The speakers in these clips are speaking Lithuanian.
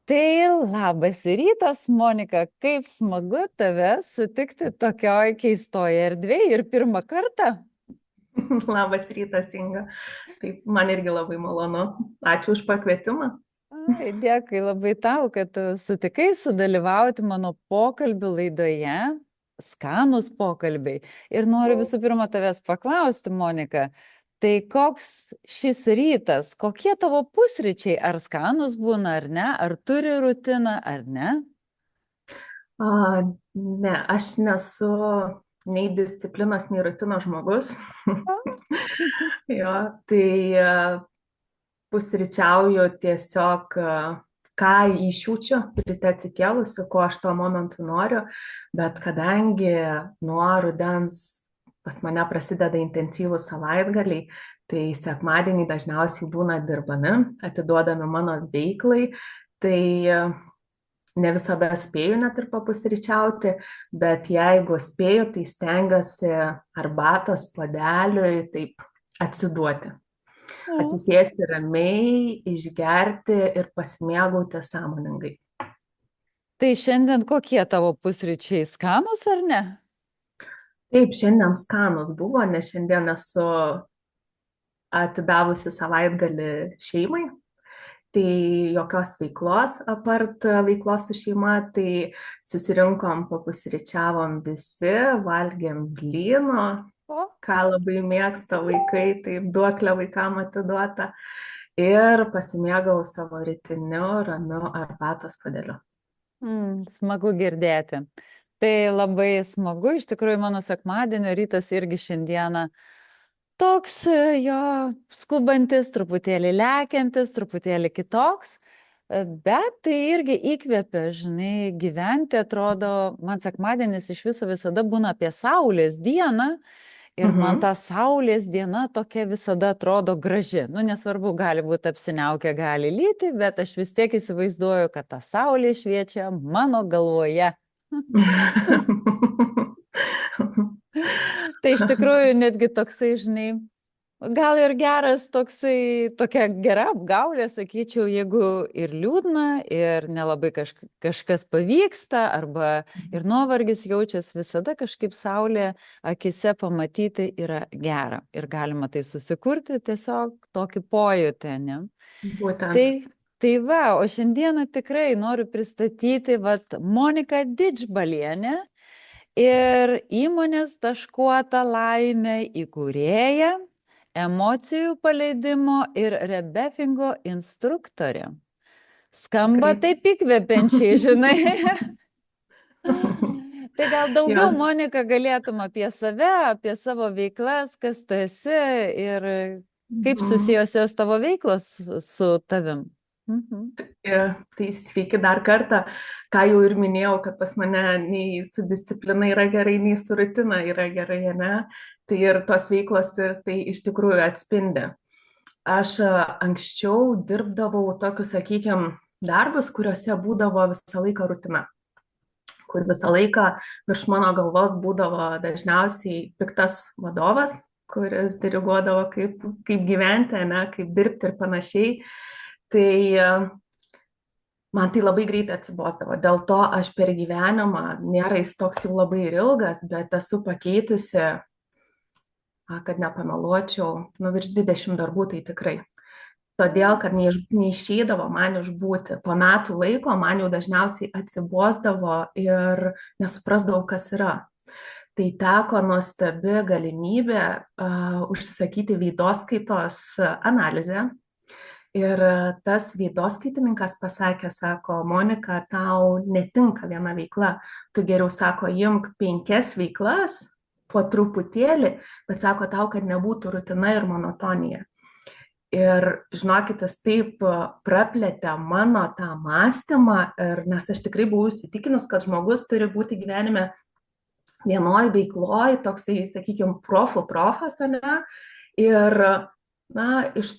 Tai labas rytas, Monika, kaip smagu tave sutikti tokioj keistoj erdvėj ir pirmą kartą. Labas rytas, Inga. Taip, man irgi labai malonu. Ačiū už pakvietimą. Ai, dėkui labai tau, kad tu sutikai sudalyvauti mano pokalbių laidoje, skanus pokalbiai. Ir noriu visų pirma tavęs paklausti, Monika, tai koks šis rytas, kokie tavo pusryčiai, ar skanus būna ar ne, ar turi rutiną ar ne? Ne, aš nesu nei disciplinos, nei rutinos žmogus. Jo, tai pusryčiauju tiesiog, ką išjaučiu ryte atsikėlusi, ko aš tuo momentu noriu, bet kadangi nuo rudens pas mane prasideda intensyvūs savaitgaliai, tai sekmadieniai dažniausiai būna dirbami, atiduodami mano veiklai, tai ne visada spėju net ir papusryčiauti, bet jeigu spėju, tai stengiuosi arbatos puodeliui taip atsiduoti, atsisėsti ramiai, išgerti ir pasimėgauti sąmoningai. Tai šiandien kokie tavo pusryčiai, skanus ar ne? Taip, šiandien skanus buvo, nes šiandien esu atidavusi savaitgalį šeimai, tai jokios veiklos apart veiklos su šeima, tai susirinkom, papusryčiavom visi, valgėm blyno, O, ką labai mėgsta vaikai, taip duoklė vaikam atiduota ir pasimėgau savo rytiniu ramiu arbatos puodeliu. smagu girdėti. Tai labai smagu, iš tikrųjų mano sekmadienio rytas irgi šiandieną toks jo skubantis, truputėlį lekiantis, truputėlį kitoks, bet tai irgi įkvėpia, žinai, gyventi, atrodo, man sekmadienis iš viso visada būna apie Saulės dieną. Ir man Mhm. ta Saulės diena tokia visada atrodo graži. Nu, nesvarbu, gali būti apsiniaukę, gali lyti, bet aš vis tiek įsivaizduoju, kad ta Saulė šviečia mano galvoje. Tai iš tikrųjų netgi toksai, žinai, gal ir geras toksai, tokia gera apgaulė, sakyčiau, jeigu ir liūdna, ir nelabai kažkas pavyksta, arba ir nuovargis jaučiasi, visada kažkaip saulė akise pamatyti yra gera. Ir galima tai susikurti tiesiog tokį pojūtį, ne? Tai, Būtent. tai va, o šiandieną tikrai noriu pristatyti, vat, Moniką Didžbalienę ir įmonės Taškuota laimė įkūrėja, emocijų paleidimo ir rebefingo instruktorė. Skamba Tikrai. taip įkvepiančiai, žinai. Tai gal Jo. daugiau, Monika, galėtum apie save, apie savo veiklas, kas tu esi ir kaip Mhm. susijusios tavo veiklos su tavim. Mhm. Tai sveiki dar kartą, ką jau ir minėjau, kad pas mane nei su disciplina yra gerai, nei su rutina yra gerai, ne? Tai ir tos veiklos ir tai iš tikrųjų atspindi. Aš anksčiau dirbdavau tokius, sakykime, darbus, kuriuose būdavo visą laiką rutina, kur visą laiką virš mano galvos būdavo dažniausiai piktas vadovas, kuris diriguodavo, kaip gyventi, ne, kaip dirbti ir panašiai. Tai man tai labai greitai atsibosdavo. Dėl to aš per gyvenimą, nėra jis toks jau labai ir ilgas, bet esu pakeitusi, kad nepameluočiau, nu virš 20 darbų tai tikrai. Todėl, kad neišeidavo man išbūti. Po metų laiko man jau dažniausiai atsibosdavo ir nesuprasdavau, kas yra. Tai teko nuostabi galimybė užsisakyti veidoskaitos analizę. Ir tas veidoskaitininkas pasakė, sako, Monika, tau netinka viena veikla, tu geriau, sako, imk 5 veiklas po truputėlį, bet sako tau, kad nebūtų rutina ir monotonija. Ir žinokit, tas taip praplėtė mano tą mąstymą, nes aš tikrai buvau įsitikinus, kad žmogus turi būti gyvenime vienoj veikloj, toksai, sakykime, profas, ne? Ir na, iš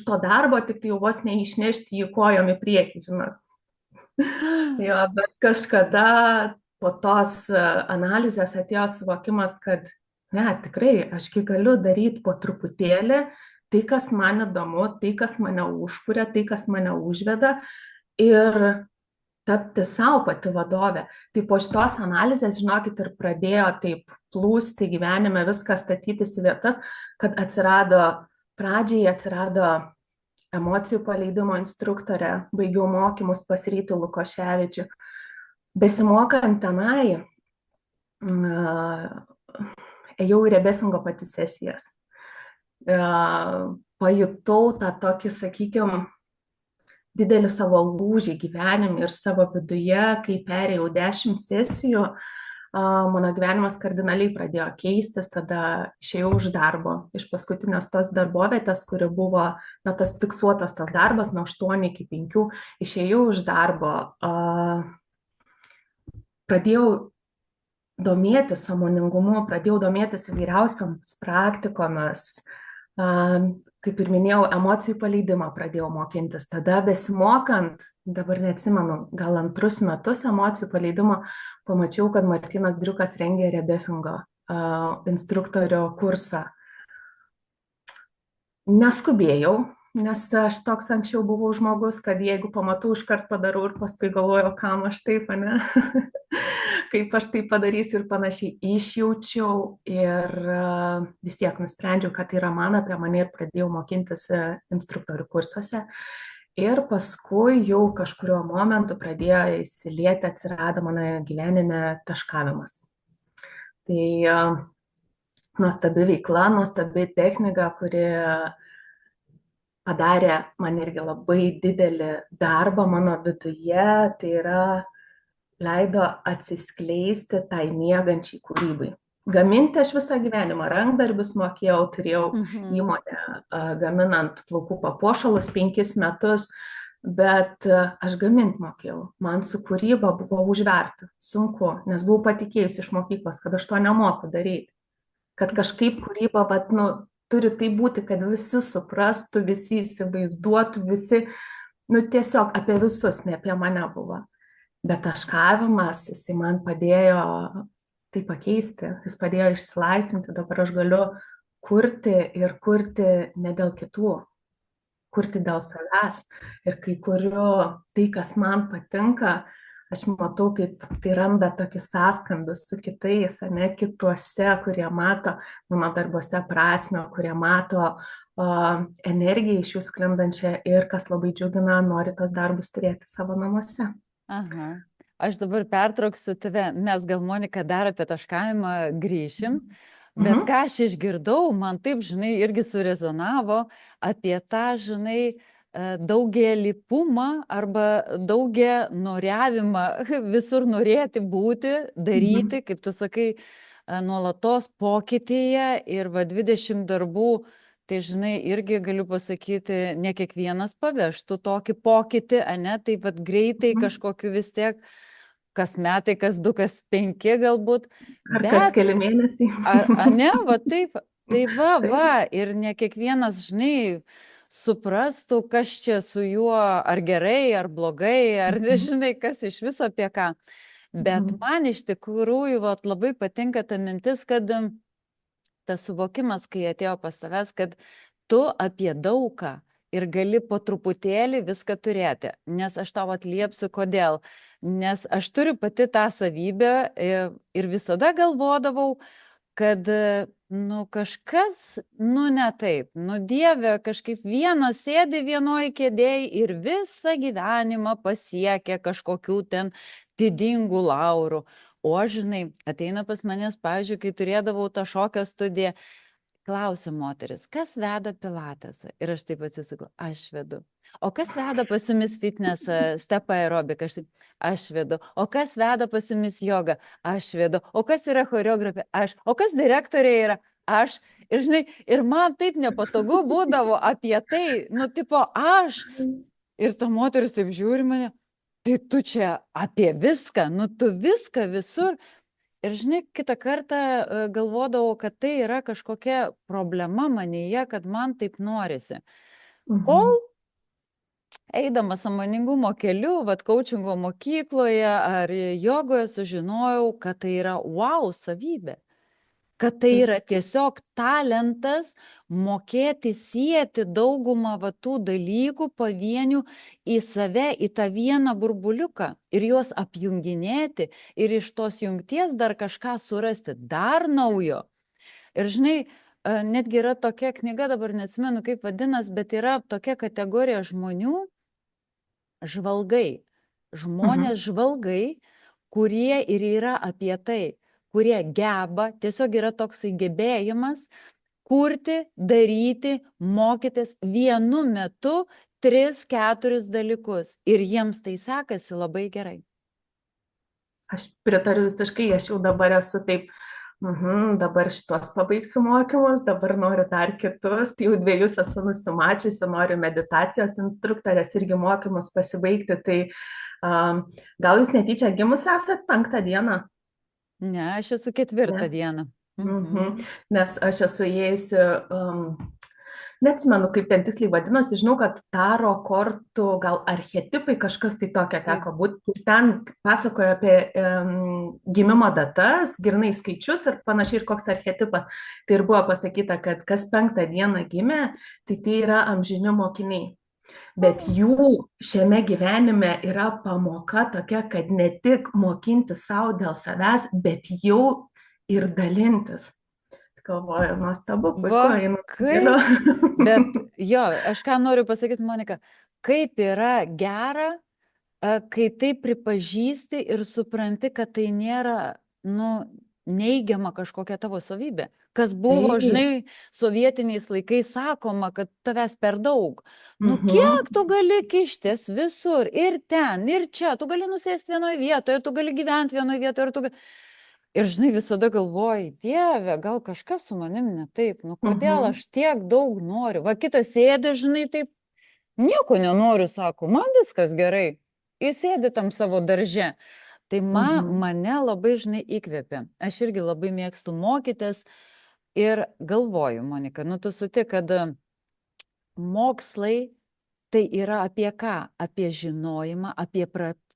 to darbo tik tai jau vos neišnešti jį kojom į priekį, žinot. Jo, bet kažkada po tos analizės atėjo suvokimas, kad ne, tikrai, aš galiu daryti po truputėlį tai, kas man įdomu, tai, kas mane užkuria, tai, kas mane užveda. ir tapti savo pati vadovė. Tai po šitos analizės, žinokit, ir pradėjo taip plūsti gyvenime, viską statytis į vietas, kad pradžiai atsirado emocijų paleidimo instruktorė, baigiau mokymus pas Rytį Lukoševičių. Besimokant tenai, ėjau į rebefingo pati sesijas. Pajutau tą tokį, sakykime, didelį savo lūžį gyvenime ir savo viduje, kai perėjau 10 sesijų, mano gyvenimas kardinaliai pradėjo keistis, tada išėjau už darbo, iš paskutinės tos darbovietės, kuri buvo, na, tas fiksuotas tas darbas nuo 8 iki 5, išėjau už darbo, pradėjau domėtis sąmoningumu, pradėjau domėtis įvairiausiams praktikomis, kaip ir minėjau, emocijų paleidimą pradėjau mokintis. Tada besimokant, dabar neatsimenu, gal 2 metus emocijų paleidimo, pamačiau, kad Martynas Driukas rengė rebefingo instruktorio kursą. Neskubėjau, nes aš toks anksčiau buvau žmogus, kad jeigu pamatau, iškart padarau ir paskui galvoju, kam aš taip, ne? Kaip aš tai padarysiu ir panašiai. Išjaučiau ir vis tiek nusprendžiau, kad tai yra man apie mane ir pradėjau mokintis instruktorių kursuose. Ir paskui jau kažkurio momentu pradėjo įsilieti, atsirado mano gyvenime taškavimas. Tai nuostabi veikla, nuostabi technika, kuri padarė man irgi labai didelį darbą mano viduje, tai yra leido atsiskleisti tai miegančiai kūrybai. Gaminti aš visą gyvenimą, rankdarbius mokėjau, turėjau įmonę gaminant plaukų papuošalus 5 metus, bet aš gaminti mokėjau. Man su kūryba buvo užverta, sunku, nes buvau patikėjusi iš mokyklos, kad aš to nemoku daryti. Kad kažkaip kūryba, turi tai būti, kad visi suprastų, visi įsivaizduotų, visi, tiesiog apie visus, ne apie mane buvo. Bet taškavimas, jisai man padėjo tai pakeisti, jis padėjo išsilaisvinti, dabar aš galiu kurti ir kurti ne dėl kitų, kurti dėl savęs. Ir kai kuriu tai, kas man patinka, aš matau, kaip tai randa tokį sąskambį su kitais, ne kituose, kurie mato mano darbuose prasmę, kurie mato energiją iš jų sklindančią ir, kas labai džiugina, nori tos darbus turėti savo namuose. Aha. Aš dabar pertrauksiu tave, mes gal, Monika, dar apie taškavimą grįšim, bet ką aš išgirdau, man taip, žinai, irgi surezonavo apie tą, žinai, daugialypumą arba daugianoriavimą, visur norėti būti, daryti, kaip tu sakai, nuolatos pokytyje ir 20 darbų, tai žinai, irgi galiu pasakyti, ne kiekvienas paveštų tokį pokytį, ane, tai greitai kažkokiu vis tiek, kas metai, kas 2, kas 5 galbūt. Ar kas keli mėnesiai. Ne, taip, tai va, ir ne kiekvienas, žinai, suprastų, kas čia su juo, ar gerai, ar blogai, ar nežinai, kas iš viso apie ką. Bet man iš tikrųjų labai patinka ta mintis, kad tas suvokimas, kai atėjo pas tavęs, kad tu apie daugą ir gali po truputėlį viską turėti. Nes aš tau atliepsiu, kodėl. Nes aš turiu pati tą savybę ir visada galvodavau, kad, kažkas, ne taip, Dieve, kažkaip vienas sėdi vienoj kėdėj ir visą gyvenimą pasiekia kažkokių ten didingų laurų. O žinai, ateina pas manęs, pavyzdžiui, kai turėdavau tą šokio studiją, klausia moteris, kas veda pilatesą? Ir aš taip atsisakau, aš vedu. O kas veda pas jumis fitness, step aerobiką? Aš vedu. O kas veda pas jumis jogą? Aš vedu. O kas yra choreografė? Aš. O kas direktorė yra? Aš. Ir žinai, ir man taip nepatogu būdavo apie tai, aš. Ir ta moteris taip žiūri mane, tai tu čia apie viską, tu viską visur. Ir žinai, kitą kartą galvodavau, kad tai yra kažkokia problema manyje, kad man taip norisi. Kol eidama sąmoningumo keliu, koučingo mokykloje ar jogoje sužinojau, kad tai yra wow savybė. kad tai yra tiesiog talentas mokėti sieti daugumą va tų dalykų pavienių į save, į tą vieną burbuliuką ir juos apjunginėti ir iš tos jungties dar kažką surasti, dar naujo. Ir žinai, netgi yra tokia knyga, dabar neatsimenu kaip vadinasi, bet yra tokia kategorija žmonių, žvalgai. Žmonės žvalgai, kurie ir yra apie tai, kurie geba, tiesiog yra toksai gebėjimas kurti, daryti, mokytis vienu metu 3-4 dalykus. Ir jiems tai sekasi labai gerai. Aš pritariu visiškai, aš jau dabar esu taip, dabar šitos pabaigsiu mokymus, dabar noriu dar kitus, tai jau 2 esu nusimačiusi, noriu meditacijos instruktorės irgi mokymus pasibaigti, tai gal jūs netyčia gimus esat 5 dieną? Ne, aš esu 4 dieną. Nes aš esu įėjusi, neatsimenu, kaip ten tiksliai vadinosi, žinau, kad taro kortų, gal archetipai, kažkas tai tokio teko būti. Ir ten pasakoja apie gimimo datas, grynai skaičius ir panašiai ir koks archetipas. Tai ir buvo pasakyta, kad kas 5 dieną gimė, tai yra amžini mokiniai. Bet jų šiame gyvenime yra pamoka tokia, kad ne tik mokinti savo dėl savęs, bet jau ir dalintis. Galvoju, nuostabu, puiku, Bet jo, aš ką noriu pasakyti, Monika, kaip yra gera, kai tai pripažįsti ir supranti, kad tai nėra, neigiama kažkokia tavo savybė. Kas buvo, žinai, sovietiniais laikais sakoma, kad tavęs per daug. Kiek tu gali kištis visur, ir ten, ir čia, tu gali nusėsti vienoje vietoje, tu gali gyventi vienoje vietoje, ir tu gali... Ir, žinai, visada galvoji, Dieve, gal kažkas su manim ne taip, kodėl aš tiek daug noriu. Va, kitas sėdi, žinai, taip, nieko nenoriu, sako, man viskas gerai. Jis sėdi tam savo darže. Tai mane labai, žinai, įkvėpė. Aš irgi labai mėgstu mokytis ir galvoju, Monika, tu sutik, kad mokslai tai yra apie ką? Apie žinojimą, apie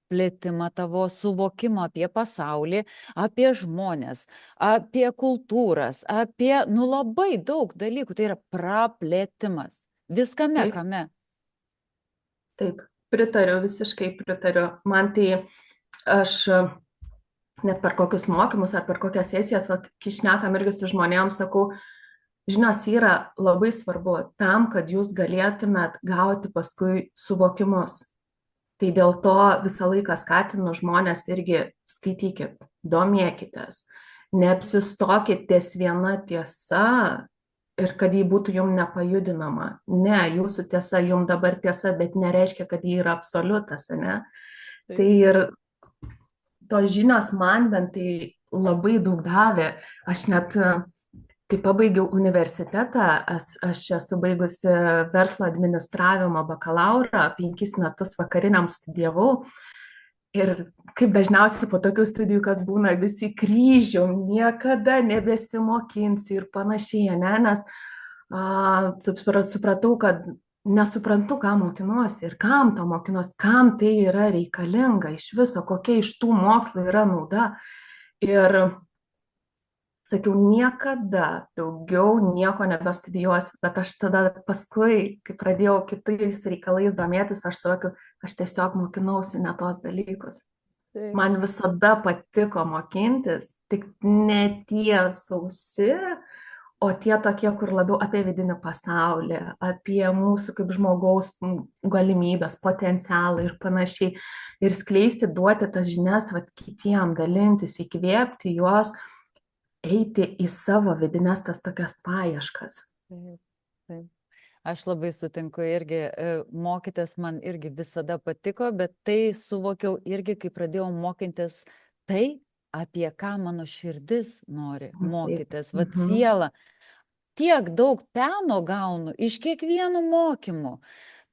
plėtimą tavo suvokimo apie pasaulį, apie žmonės, apie kultūras, apie, labai daug dalykų. Tai yra praplėtimas. Viskame, kame. Taip, pritariu, visiškai pritariu. Man tai aš net per kokius mokymus ar per kokias sesijas, kai šnekam irgi su žmonėms, sakau, žinios yra labai svarbu tam, kad jūs galėtumėt gauti paskui suvokimus. Tai dėl to visą laiką skatinu žmonės irgi skaitykit, domėkitės, neapsistokit ties viena tiesa ir kad ji būtų jums nepajudinama. Ne, jūsų tiesa jums dabar tiesa, bet nereiškia, kad ji yra absoliutas, ne? Tai ir tos žinios man bent tai labai daug davė. Aš net... Kai pabaigiau universitetą, aš esu baigusi verslo administravimo bakalaurą, 5 metus vakariniam studijavau. Ir kaip dažniausiai po tokių studijų, kas būna visi kryžium, niekada nebesimokinsiu ir panašiai, ne? Nes supratau, kad nesuprantu, ką mokinuosi ir kam to mokinuosi, kam tai yra reikalinga iš viso, kokia iš tų mokslų yra nauda. Ir sakiau, niekada daugiau nieko nebestudijuosiu, bet aš tada paskui, kai pradėjau kitais reikalais domėtis, aš suvokiu, aš tiesiog mokinausi ne tos dalykus. Man visada patiko mokintis, tik ne tie sausi, o tie tokie, kur labiau apie vidinį pasaulį, apie mūsų kaip žmogaus galimybės, potencialą ir panašiai. Ir skleisti, duoti tas žinias kitiem, dalintis, įkvėpti juos, eiti į savo vidines tas tokias paieškas. Taip. Aš labai sutinku irgi, mokytis man irgi visada patiko, bet tai suvokiau irgi, kai pradėjau mokytis tai, apie ką mano širdis nori mokytis, vat siela. Tiek daug peno gaunu iš kiekvienų mokymų.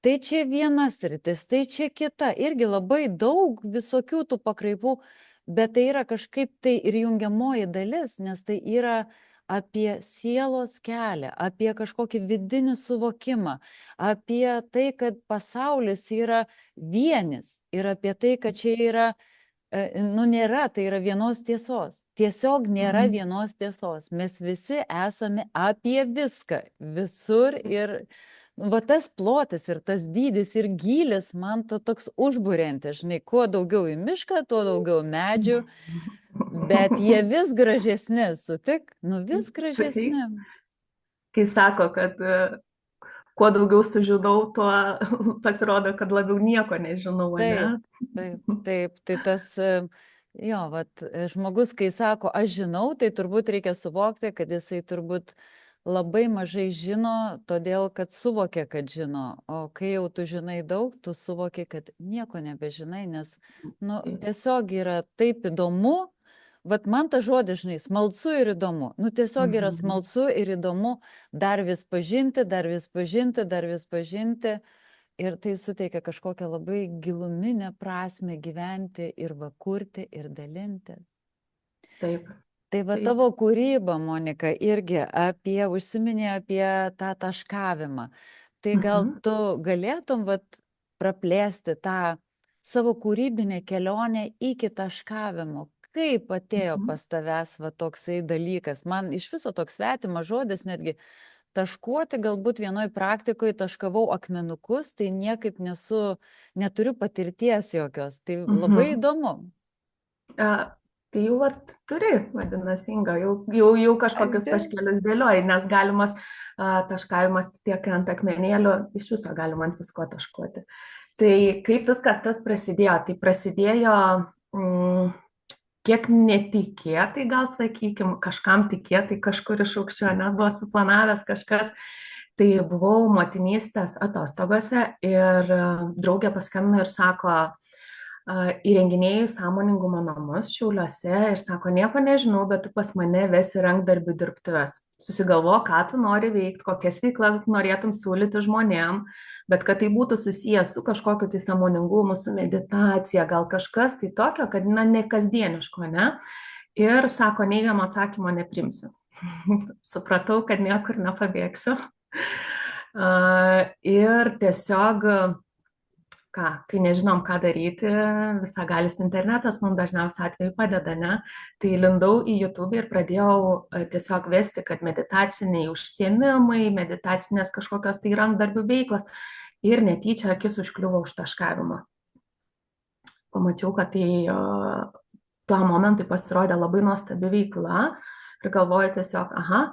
Tai čia viena sritis, tai čia kita. Irgi labai daug visokių tų pakraipų, bet tai yra kažkaip tai ir jungiamoji dalis, nes tai yra apie sielos kelią, apie kažkokį vidinį suvokimą, apie tai, kad pasaulis yra vienis ir apie tai, kad čia yra, nėra, tai yra vienos tiesos. tiesiog nėra Mhm. vienos tiesos. Mes visi esame apie viską, visur ir va tas plotas ir tas dydis ir gylis man toks užburiantis, žinai, kuo daugiau į mišką, tuo daugiau medžių, bet jie vis gražesni, sutik, nu vis Sakei, gražesni. kai sako, kad kuo daugiau sužinau, tuo pasirodo, kad labiau nieko nežinau, ne? Taip, taip, taip, tai tas, jo, vat, žmogus, kai sako, aš žinau, tai turbūt reikia suvokti, kad jisai turbūt labai mažai žino, todėl kad suvokia, kad žino, o kai jau tu žinai daug, tu suvoki, kad nieko nebežinai, nes, nu, tiesiog yra taip įdomu, vat man ta žodis, žinai, smalsu ir įdomu, nu, tiesiog yra Mhm. smalsu ir įdomu dar vis pažinti, dar vis pažinti, dar vis pažinti. Ir tai suteikia kažkokią labai giluminę prasme gyventi ir va kurti ir dalintis. Taip, Tai va taip. tavo kūryba, Monika, irgi užsiminė apie tą taškavimą. Tai gal Mhm. tu galėtum vat praplėsti tą savo kūrybinę kelionę iki taškavimo. Kaip atėjo Mhm. pas tavęs va toksai dalykas? Man iš viso toks svetimas žodis, netgi taškuoti galbūt vienoj praktikoj taškavau akmenukus, tai niekaip neturiu patirties jokios. Tai labai Mhm. įdomu. Tai jau turi, vadinasi, Inga, jau kažkokius Adi. taškelius dėlioji, nes galimas taškavimas tiek ant akmenėlio, iš viso galima ant visko taškuoti. Tai kaip viskas tas prasidėjo? Tai prasidėjo kiek netikėtai, gal sakykim, kažkam tikėtai kažkur iš aukščio, net buvo suplanavęs kažkas. Tai buvau motinystės atostogose ir draugė paskambino ir sako, įrenginėjau sąmoningumo namus Šiauliuose ir sako, nieko nežinau, bet tu pas mane vesi rankdarbių dirbtuves. Susigalvo, ką tu nori veikti, kokias veiklas norėtum siūlyti žmonėm, bet kad tai būtų susijęs su kažkokiu tai sąmoningumu, su meditacija, gal kažkas tai tokio, kad na, ne kasdieniško, ne? Ir sako, neigiamą atsakymą neprimsiu. Supratau, kad niekur nepabėgsiu. Ir tiesiog ką, kai nežinom, ką daryti, visagalis internetas mums dažniausiai atveju padeda, ne? Tai lindau į YouTube ir pradėjau tiesiog vesti, kad meditaciniai užsiėmimai, meditacinės kažkokios tai rankdarbių veiklos ir netyčia akis užkliuvo už taškavimą. Pamačiau, kad tai tuo momentui pasirodė labai nuostabi veikla ir galvoju tiesiog, aha,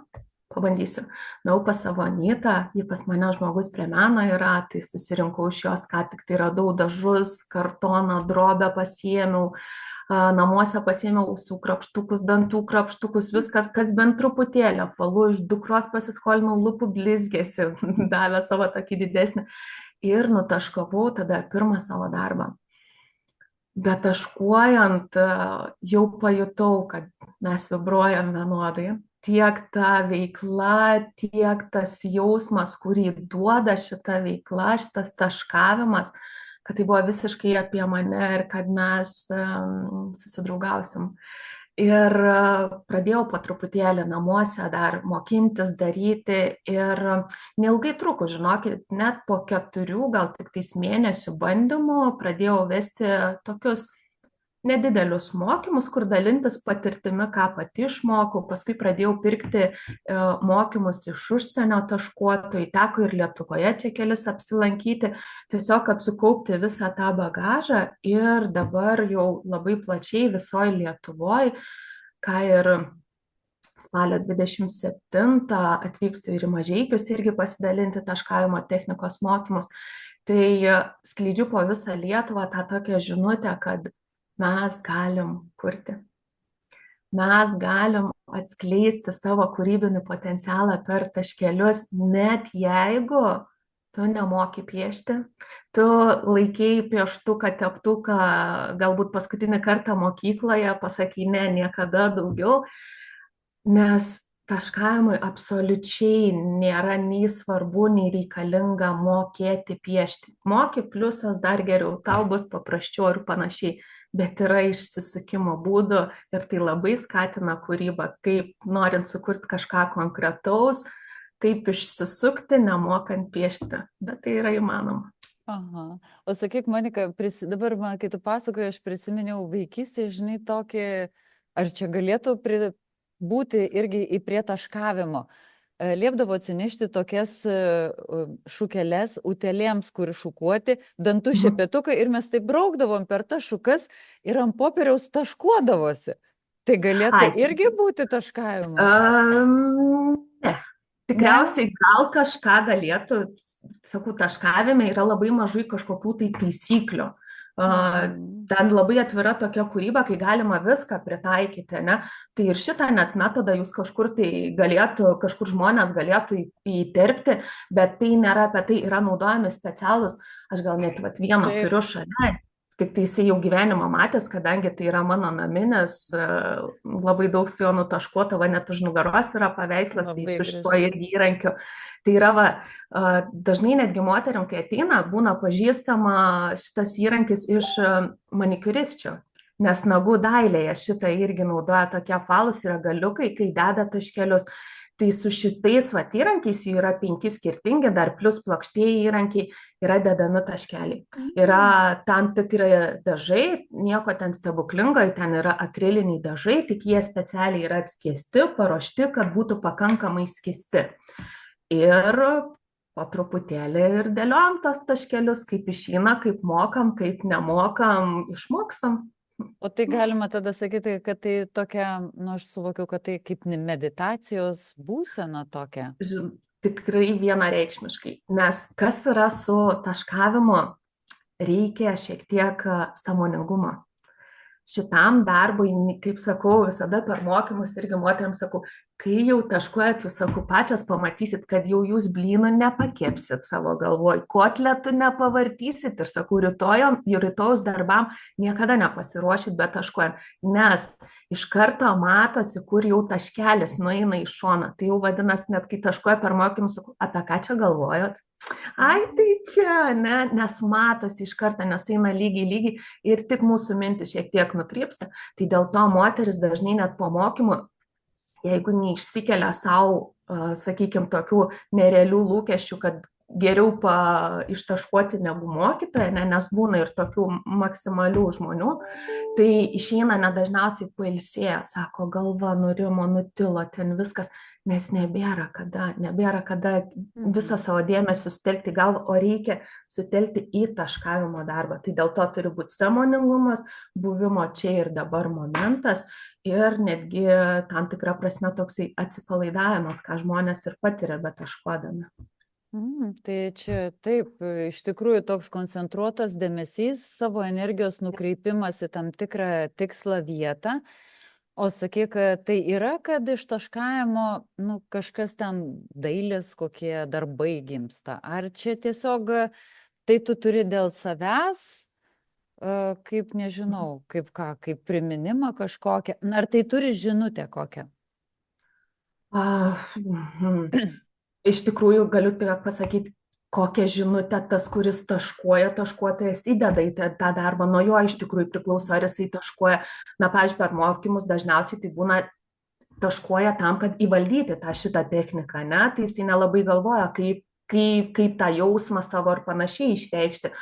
pabandysiu. Nau pas savo Anytą, ji pas mane žmogus prie meno yra, tai susirinkau iš jos, ką tik tai radau dažus, kartoną, drobę pasiėmiau, namuose pasiėmiau ausų krapštukus, dantų krapštukus, viskas, kas bent truputėlį, apvalu, iš dukros pasiskolinau lūpų blizgėsi, davė savo tokį didesnį ir nutaškavau tada pirmą savo darbą. Bet taškuojant jau pajutau, kad mes vibruojam vienodai. Tiek ta veikla, tiek tas jausmas, kurį duoda šita veikla, šitas taškavimas, kad tai buvo visiškai apie mane ir kad mes susidraugausim. Ir pradėjau po truputėlį namuose dar mokintis, daryti ir neilgai truko, žinokit, net po 4, gal tik tais mėnesių bandymų pradėjau vesti tokius nedidelius mokymus, kur dalintis patirtimi, ką pati išmokau. Paskui pradėjau pirkti mokymus iš užsienio taškuotojų, teko ir Lietuvoje čia kelis apsilankyti, tiesiog kad sukaupti visą tą bagažą ir dabar jau labai plačiai visoje Lietuvoje, ką ir spalio 27 atvykstu ir į Mažeikius irgi pasidalinti taškavimo technikos mokymus. Tai skleidžiu po visą Lietuvą tą tokią žinutę, kad mes galim kurti. Mes galim atskleisti savo kūrybinį potencialą per taškelius, net jeigu tu nemoki piešti, tu laikėjai pieštuką, teptuką, galbūt paskutinį kartą mokykloje, pasakai ne, niekada daugiau, nes taškavimui absoliučiai nėra nei svarbu, nei reikalinga mokėti piešti. Moki pliusas dar geriau, tau bus paprasčiau ir panašiai, bet yra išsisukimo būdų ir tai labai skatina kūrybą, kaip norint sukurti kažką konkretaus, kaip išsisukti, nemokant piešti, bet tai yra įmanoma. Aha. O sakyk, Monika, dabar man, kai tu pasakoji, aš prisiminiau vaikystėje, žinai, tokį Ar čia galėtų būti irgi į prie taškavimo? Liepdavo atsinešti tokias šukeles utėlėms, kur šukuoti, dantų šepetukai ir mes taip braukdavom per tas šukas ir ant popieriaus taškuodavosi. Tai galėtų irgi būti taškavimas? Ne. Tikriausiai gal kažką galėtų, sakau, taškavime yra labai mažai kažkokių tai taisyklių. Ten labai atvira tokia kūryba, kai galima viską pritaikyti, ne? Tai ir šitą net metodą jūs kažkur tai galėtų, kažkur žmonės galėtų įterpti, bet tai nėra apie tai, yra naudojami specialūs, aš gal net vieną turiu šalia. Tik tai jisai jau gyvenimą matęs, kadangi tai yra mano naminis, labai daug su juo nutaškuota, va net už nugaros yra paveikslas, tai su šituo irgi įrankiu. Tai yra, dažnai netgi moteriam, kai ateina, būna pažįstama šitas įrankis iš manikiurisčių, nes nagų dailėje šitą irgi naudoja tokie apvalūs yra galiukai, kai deda taškelius. Tai su šitais įrankiais yra 5 skirtingi, dar plus plokštieji įrankiai yra dedami taškeliai. Yra tam tikri dažai, nieko ten stebuklingo, ten yra akriliniai dažai, tik jie specialiai yra atskiesti, paruošti, kad būtų pakankamai skisti. Ir po truputėlį ir dėliojam tos taškelius, kaip išeina, kaip mokam, kaip nemokam, išmokstam. O tai galima tada sakyti, kad tai tokia, aš suvokiau, kad tai kaip meditacijos būsena tokia. Tikrai vienareikšmiškai, nes kas yra su taškavimu, reikia šiek tiek sąmoningumo. Šitam darbui, kaip sakau, visada per mokymus irgi moteriams sakau, kai jau taškuojat, jūs sakau, pačias pamatysit, kad jau jūs blynų nepakepsit savo galvoj, kotletų nepavartysit ir sakau, rytojaus darbam niekada nepasiruošit, bet taškuojant, nes iš karto matosi, kur jau taškelis nueina į šoną. Tai jau vadinasi, net kai taškuoja per mokymus, sakau, apie ką čia galvojot? Ai, tai čia, ne, nes matosi iš karto, nes eina lygiai ir tik mūsų mintis šiek tiek nukrypsta. Tai dėl to moteris dažnai net po mokymų, jeigu neišsikelia savo, sakykime, tokių nerealių lūkesčių, kad geriau ištaškuoti negu mokytoja, nes būna ir tokių maksimalių žmonių, tai išeina nedažniausiai pailsėję, sako, galva nurimo, nutilo, ten viskas, nes nebėra kada visą savo dėmesį sutelkti galvą, o reikia sutelkti į taškavimo darbą. Tai dėl to turi būti sąmoningumas, buvimo čia ir dabar momentas ir netgi tam tikra prasme toksai atsipalaidavimas, ką žmonės ir patiria betaškuodami. Tai čia taip, iš tikrųjų toks koncentruotas dėmesys, savo energijos nukreipimas į tam tikrą tikslą vietą. O sakyk, tai yra, kad iš taškavimo kažkas ten dailės, kokie darbai gimsta? Ar čia tiesiog tai tu turi dėl savęs, kaip nežinau, kaip priminimą kažkokią? Ar tai turi žinutę kokią? Iš tikrųjų, galiu tik pasakyti, kokią žinutę tas, kuris taškuotojas įdeda į tą darbą, nuo jo iš tikrųjų priklauso, ar jisai taškuoja. Na, pavyzdžiui, per mokymus dažniausiai tai būna taškuoja tam, kad įvaldyti šitą techniką, ne? Tai jisai nelabai galvoja, kaip tą jausmą savo ar panašiai išreikšti.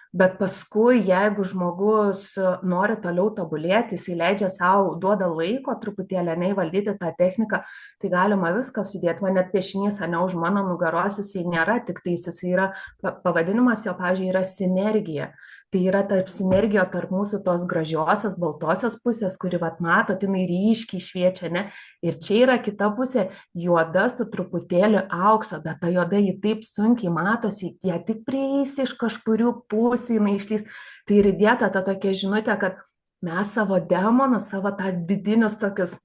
Bet paskui, jeigu žmogus nori toliau tobulėti, jisai leidžia savo, duoda laiko truputėlį neįvaldyti tą techniką, tai galima viską sudėti. Man net piešinys, ne už mano nugaros, jisai nėra tik tais, jisai yra, pavadinimas jo, pavyzdžiui, yra sinergija. Tai yra tarp sinergija tarp mūsų tos gražiosios, baltosios pusės, kuri, matot, jinai ryškiai šviečia, ne? Ir čia yra kita pusė, juoda su truputėliu aukso, bet ta juoda jį taip sunkiai matosi, ją tik prieisi iš kažkurių pusių, jinai išlys. Tai ir įdėta ta tokia žinutė, kad mes savo demonus, savo tą vidinius tokius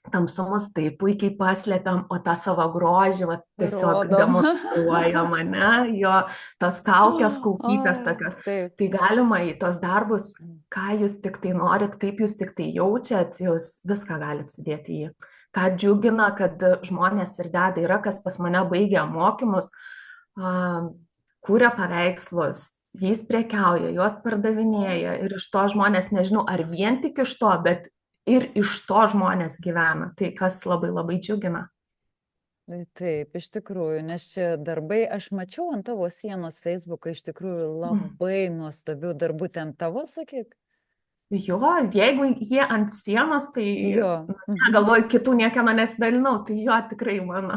tamsumus taip puikiai paslėpiam, o tą savo grožį tiesiog demonstruojam, ne, jo tas kaukės, kaupytės tokios. Tai galima į tos darbus, ką jūs tik tai norit, kaip jūs tik tai jaučiat, jūs viską galit sudėti į jį. Ką džiugina, kad žmonės ir deda, yra kas pas mane baigia mokymus, kūrė paveikslus, jais prekiauja, juos pardavinėja ir iš to žmonės, nežinau, ar vien tik iš to, bet ir iš to žmonės gyvena, tai kas labai labai džiugina. Taip, iš tikrųjų, nes čia darbai, aš mačiau ant tavo sienos Facebooką, iš tikrųjų labai nuostabių darbų, ten tavo, sakyk? Jo, jeigu jie ant sienos, tai Jo. galvoju, kitų niekieno nesidalinau, tai jo tikrai mano.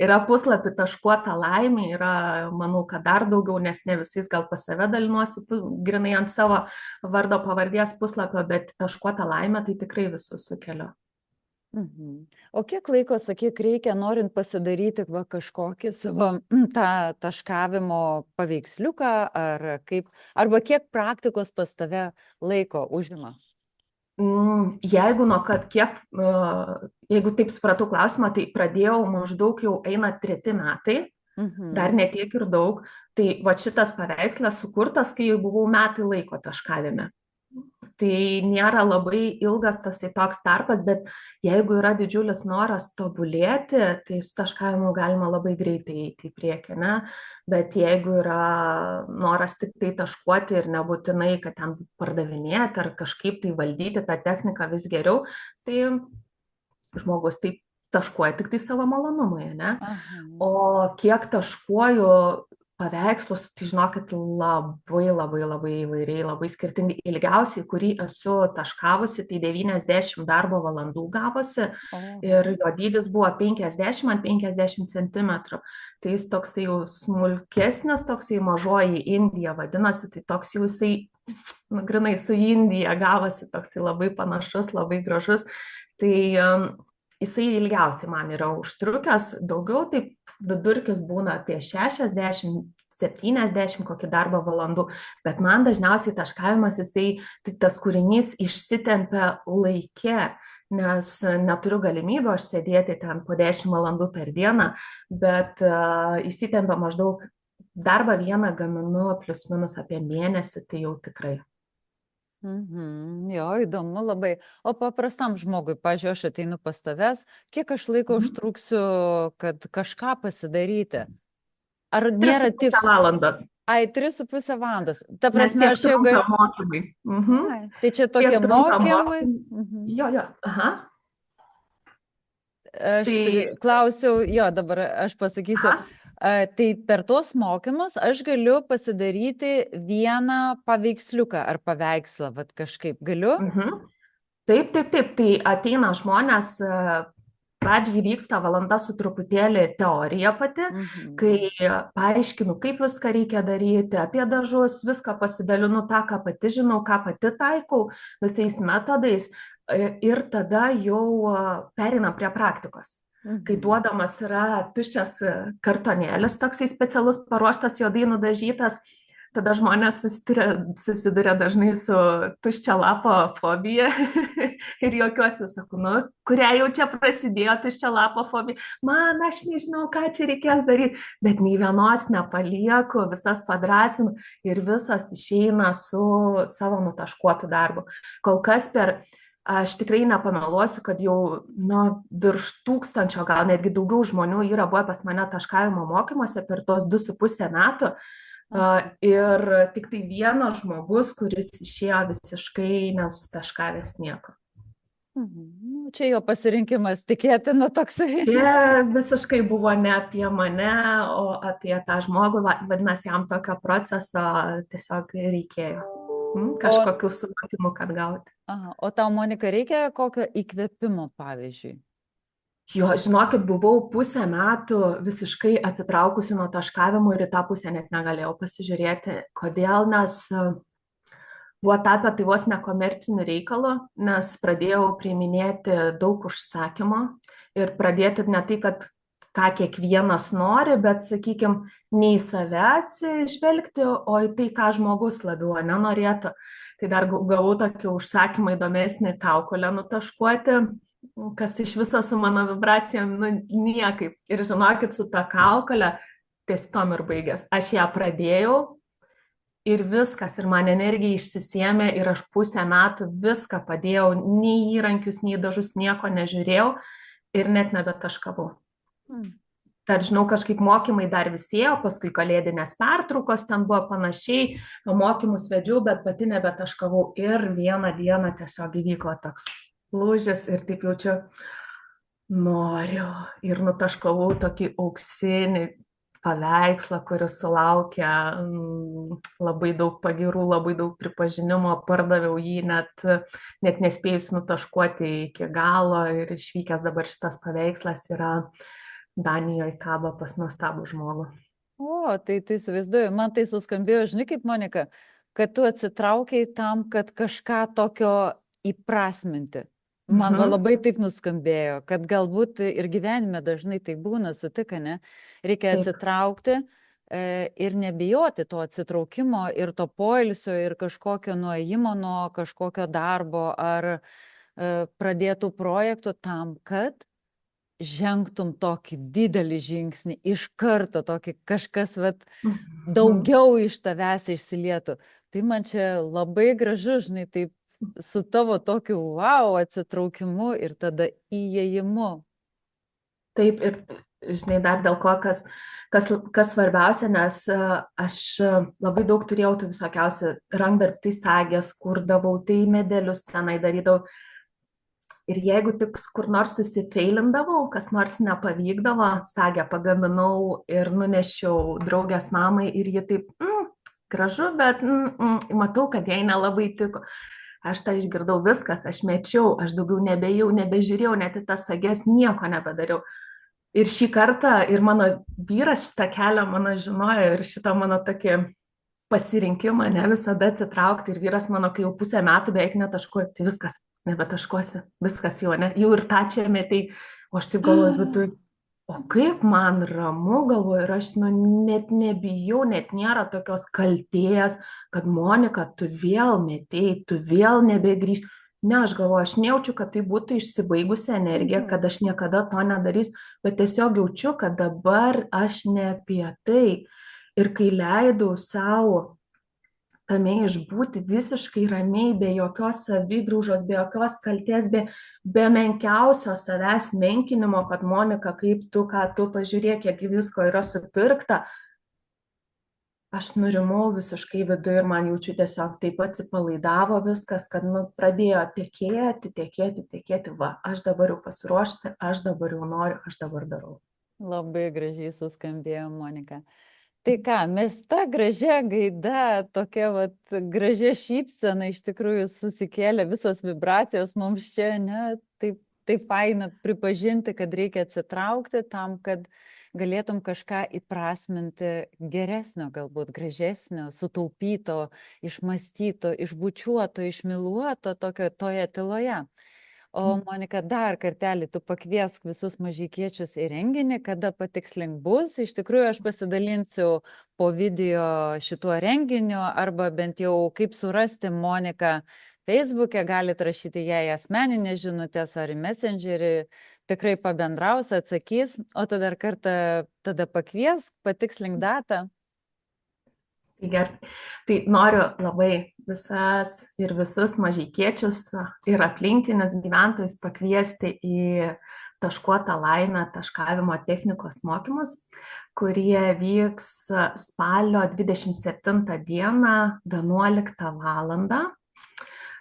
Yra puslapį taškuota laimė, yra, manau, kad dar daugiau, nes ne visais gal pas save dalinuosi, grinai ant savo vardo pavardės puslapio, bet taškuota laimė tai tikrai visus sukeliu. O kiek laiko, sakyk, reikia, norint pasidaryti va, kažkokį savo tą taškavimo paveiksliuką, ar kaip, arba kiek praktikos pas tave laiko užima? Jeigu nuo kad kiek, jeigu taip supratau klausimą, tai pradėjau maždaug jau eina 3 metai, dar netiek ir daug, tai va šitas paveikslas sukurtas, kai jau buvau metai laiko taškavime. Tai nėra labai ilgas tasai toks tarpas, bet jeigu yra didžiulis noras tobulėti, tai su taškavimu galima labai greitai eiti į priekį, ne? Bet jeigu yra noras tik tai taškuoti ir nebūtinai, kad ten pardavinėti ar kažkaip tai valdyti tą techniką vis geriau, tai žmogus taip taškuoja tik tai savo malonumui, ne? O kiek taškuoju paveikslus, tai žinokit, labai įvairiai, labai skirtingai. Ilgiausiai, kurį esu taškavusi, tai 90 darbo valandų gavosi ir jo dydis buvo 50 ant 50 cm. Tai jis toksai jau smulkesnis, toksai mažoji Indija vadinasi, tai toks jau jisai, grinai su Indija gavosi, toksai labai panašus, labai gražus. Tai jisai ilgiausiai man yra užtrukęs, daugiau taip vidurkis būna apie 60-70 kokį darbo valandų, bet man dažniausiai taškavimas, jisai, tai tas kūrinys išsitempia laike, nes neturiu galimybę aš sėdėti ten po 10 valandų per dieną, bet įsitempia maždaug darbą vieną gaminu plius minus apie mėnesį, tai jau tikrai. Jo, įdomu labai. O paprastam žmogui, pažiūrėjau, aš ateinu pas tavęs, kiek aš laiko užtruksiu, kad kažką pasidaryti? Ar nėra tik... 3,5 valandos. Ai, 3,5 valandos. Ta prasme, aš jau galiu... mokymai. Tai čia tokie mokymai? Jo, aha. Aš klausiau, jo, dabar aš pasakysiu. Tai per tos mokymus aš galiu pasidaryti vieną paveiksliuką ar paveikslą, vat kažkaip galiu? Taip. Tai ateina žmonės, pradžiai vyksta valanda su truputėlį teorija pati, kai paaiškinu, kaip viską reikia daryti, apie dažus, viską pasidalinu tą, ką pati žinau, ką pati taikau, visais metodais ir tada jau pereinam prie praktikos. Kai duodamas yra tuščias kartonėlis, toksai specialus paruoštas juodai nudažytas, tada žmonės susiduria dažnai su tuščio lapo fobija ir juokiuosi, sakau, kurią jau čia prasidėjo tuščio lapo fobija, man aš nežinau, ką čia reikės daryti, bet nei vienos nepalieku, visas padrąsinu ir visas išeina su savo nutaškuotu darbu. Kol kas aš tikrai nepameluosiu, kad jau virš 1000, gal netgi daugiau žmonių yra buvę pas mane taškavimo mokymuose per tos 2,5 metų. Ir tik tai vienas žmogus, kuris išėjo visiškai nesutaškavęs nieko. Čia jo pasirinkimas, tikėtina toksai. Čia visiškai buvo ne apie mane, o apie tą žmogų, vadinasi, jam tokio proceso tiesiog reikėjo. Kažkokių suvokimų, kad gauti. O tau, Monika, reikia kokio įkvėpimo, pavyzdžiui? Jo, žinokit, buvau 5 metų visiškai atsitraukusi nuo taškavimų ir į tą pusę net negalėjau pasižiūrėti. Kodėl? Nes buvo tapę tai vos nekomerciniu reikalu, nes pradėjau priiminėti daug užsakymų ir pradėti ne tai, kad ką kiekvienas nori, bet, sakykime, ne į save atsižvelgti, o į tai, ką žmogus labiau nenorėtų. Tai dar gavau tokį užsakymą įdomesnį kaukolę nutaškuoti, kas iš viso su mano vibracijom, niekaip. Ir žinokit, su ta kaukolė ties tom ir baigės. Aš ją pradėjau ir viskas, ir man energija išsisėmė ir aš 5 metų viską padėjau, nei įrankius, nei dažus, nieko nežiūrėjau ir net nebetaškavau. Tad žinau, kažkaip mokymai dar visėjo, paskui kalėdinės pertraukos ten buvo panašiai, mokymus vedžiau, bet pati nebetaškavau ir vieną dieną tiesiog įvyko toks lūžis ir taip jaučiu, noriu ir nutaškavau tokį auksinį paveikslą, kuris sulaukė labai daug pagyrų, labai daug pripažinimo, pardaviau jį net nespėjus nutaškuoti iki galo ir išvykęs dabar šitas paveikslas yra Danijoje kaba pas nuostabų žmogų. O, tai įsivaizduoju, man tai suskambėjo, žinai kaip, Monika, kad tu atsitraukiai tam, kad kažką tokio įprasminti. Man va labai taip nuskambėjo, kad galbūt ir gyvenime dažnai tai būna, sutika, ne? Reikia Taip. atsitraukti ir nebijoti to atsitraukimo ir to poilsio ir kažkokio nuėjimo nuo kažkokio darbo ar pradėtų projektų tam, kad žengtum tokį didelį žingsnį, iš karto tokį kažkas daugiau iš tavęs išsilietų. Tai man čia labai gražu, žinai, taip su tavo tokiu wow atsitraukimu ir tada įėjimu. Taip, ir žinai, dar dėl ko, kas svarbiausia, nes aš labai daug turėjau tų visokiausių rankdarbių, sagės, kurdavau, tai medelius tenai darydavau. Ir jeigu tik kur nors susifeilindavau, kas nors nepavykdavo, sagę pagaminau ir nunešiau draugės mamai ir ji taip, gražu, bet matau, kad jai nelabai tiko. Aš tą išgirdau, viskas, aš mečiau, aš daugiau nebežiūrėjau, net į tas sages nieko nebedariau. Ir šį kartą ir mano vyras šitą kelią mano žinojo ir šitą mano tokį pasirinkimą ne visada atsitraukti. Ir vyras mano, kai jau pusę metų beveik netaškuoju, tai viskas, nebetaškuosi, viskas jau, ne, jau ir tą čia metai, o aš taip galvoju vidui, o kaip man ramu, galvoju, ir aš net nebijau, net nėra tokios kaltės, kad Monika, tu vėl metėjai, tu vėl nebegrįžti. Ne, aš galvoju, aš nejaučiu, kad tai būtų išsibaigusi energija, kad aš niekada to nedarysiu, bet tiesiog jaučiu, kad dabar aš ne apie tai. Ir kai leidau savo tame išbūti visiškai ramiai, be jokios savigraužos, be jokios kaltės, be menkiausio savęs menkinimo, kad Monika, kaip tu, ką tu, pažiūrėk, kiek visko yra supirkta, aš nurimau visiškai viduje ir man jaučiu tiesiog taip atsipalaidavo viskas, kad pradėjo tekėti, va, aš dabar jau pasiruošusi, aš dabar jau noriu, aš dabar darau. Labai gražiai suskambėjo, Monika. Tai ką, mes tą gražią gaidą, tokia gražia šypsena iš tikrųjų susikėlė, visos vibracijos mums čia, ne, taip faina pripažinti, kad reikia atsitraukti tam, kad galėtum kažką įprasminti geresnio, galbūt gražesnio, sutaupyto, išmastyto, išbučiuoto, išmiluoto tokio toje tyloje. O Monika, dar kartelį, tu pakviesk visus mažykiečius į renginį, kada patikslink bus. Iš tikrųjų, aš pasidalinsiu po video šituo renginiu, arba bent jau kaip surasti Moniką Facebook'e, galite rašyti jai asmeninės žinutės ar į Messengerį, tikrai pabendraus, atsakys, o tu dar kartą tada pakviesk, patikslink datą. Gerai. Tai noriu labai visas ir visus mažykiečius ir aplinkinius gyventojus pakviesti į taškuotą laimę taškavimo technikos mokymus, kurie vyks spalio 27 dieną 11 valandą.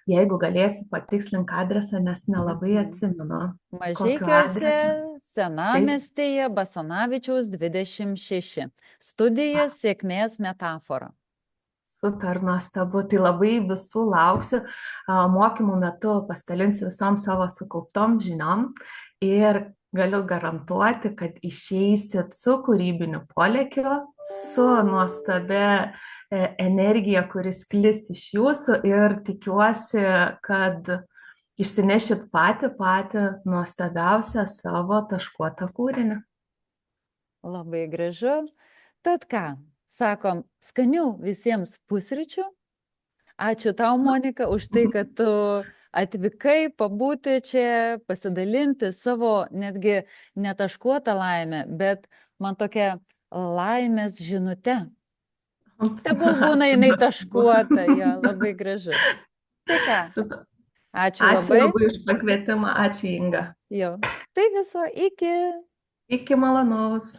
Jeigu galėsi patikslink adresą, nes nelabai atsimenu. Mažeikiuose, Senamiestyje, Basanavičiaus 26. Studija Sėkmės metafora. Super, nuostabu. Tai labai visų lauksiu. Mokymų metu pasidalinsiu visom savo sukauptom žiniom ir galiu garantuoti, kad išeisit su kūrybiniu polėkiu, su nuostabia energija, kuris sklis iš jūsų, ir tikiuosi, kad išsinešit patį nuostabiausią savo taškuotą kūrinį. Labai gražu. Tad ką, sakom, skanių visiems pusryčių. Ačiū tau, Monika, už tai, kad tu atvykai pabūti čia, pasidalinti savo netgi netaškuotą laimę, bet man tokia laimės žinute. Tegul būna jinai taškuota, jo, labai gražu. Tai ką? Ačiū labai už pakvietimą, ačiū Inga. Jo, tai viso, iki. Iki malonaus.